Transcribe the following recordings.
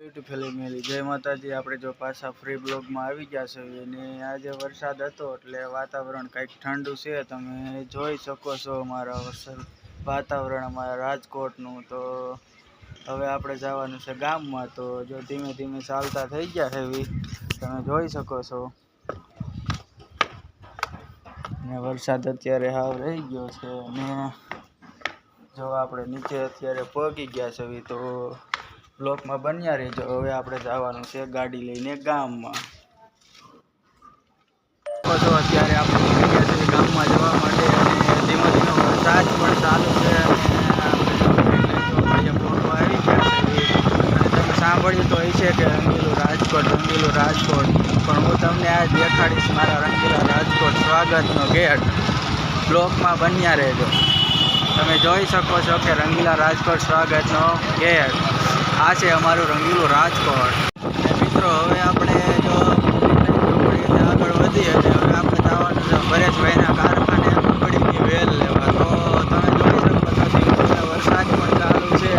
YouTube family જય માતાજી। આપણે જો પાછા ફ્રી બ્લોગમાં આવી ગયા છે અને આજે વરસાદ હતો એટલે વાતાવરણ કંઈક ઠંડુ છે। તમે જોઈ શકો છો અમારા વાતાવરણ અમારા રાજકોટનું। તો હવે આપણે જવાનું છે ગામમાં। તો જો ધીમે ધીમે ચાલતા થઈ ગયા છે તમે જોઈ શકો છો ને વરસાદ અત્યારે હાવ રહી ગયો છે અને જો આપણે નીચે અત્યારે પહોંચી ગયા છે તો બ્લોકમાં બન્યા રહેજો। હવે આપણે જવાનું છે ગાડી લઈને ગામમાં। તો અત્યારે આપણે નીકળી ગયા છીએ ગામમાં જવા માટે અને ધીમે ધીમે વરસાદ પણ ચાલુ છે અને પહોંચવા આવી ગયા છે। અને તમે સાંભળ્યું તો એ છે કે રંગીલું રાજકોટ પણ હું તમને આ દેખાડીશ મારા રંગીલા રાજકોટ સ્વાગતનો ગેટ। બ્લોકમાં બન્યા રહેજો। તમે જોઈ શકો છો કે રંગીલા રાજકોટ સ્વાગતનો ગેટ આ છે અમારું રંગીલું રાજકોટ। મિત્રો હવે આપણે જો આગળ વધીએ અને હવે આપણે જવાનું છે પરેશભાઈના કારખાને મગફળીની વેલ લેવા। તો તમે જોઈ શકો છો વરસાદ પણ ચાલુ છે।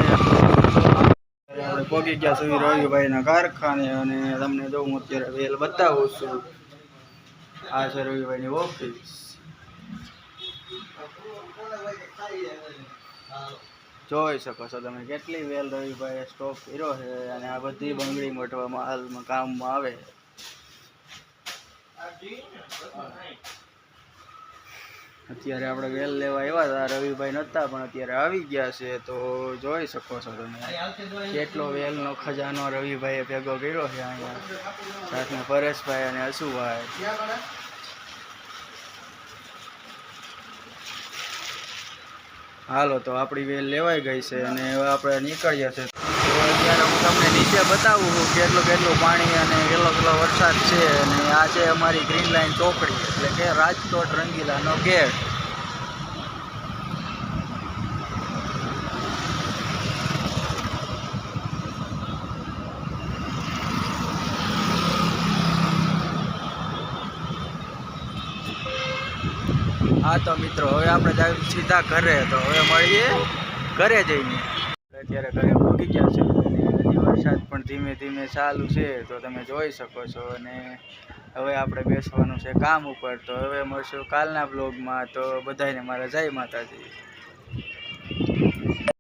આપણે પહોંચી ગયા સુધી રવિભાઈના કારખાને અને તમને જો હું અત્યારે વેલ બતાવું છું। આ છે રવિભાઈની ઓફિસ। જોઈ શકો છો તમે કેટલી વેલ રવિભાઈએ સ્ટોક કર્યો છે અને આ બધી બંગડી મટવામાં હાલમાં કામમાં આવે। અત્યારે આપણે વેલ લેવા આવ્યા હતા, રવિભાઈ નહોતા પણ અત્યારે આવી ગયા છે। તો જોઈ શકો છો તમે કેટલો વેલનો ખજાનો રવિભાઈએ ભેગો કર્યો છે અહીંયા સાથે પરેશભાઈ અને અશુભાઈ। હાલો તો આપણી વેલ લેવાઈ ગઈ છે અને હવે આપણે નીકળીએ છીએ। તો અત્યારે હું તમને નીચે બતાવું છું કેટલું પાણી અને કેટલો વરસાદ છે। અને આ છે અમારી ગ્રીન લાઈન ચોકડી એટલે કે રાજકોટ રંગીલાનો ગેટ। હા તો મિત્રો હવે આપણે જાય સીધા ઘરે। તો હવે મળીએ ઘરે જઈને। અત્યારે ઘરે પહોંચી ગયા છે અને હજી વરસાદ પણ ધીમે ધીમે ચાલુ છે તો તમે જોઈ શકો છો। અને હવે આપણે બેસવાનું છે કામ ઉપર। તો હવે મળશું કાલના બ્લોગમાં। તો બધાને મારા જય માતાજી।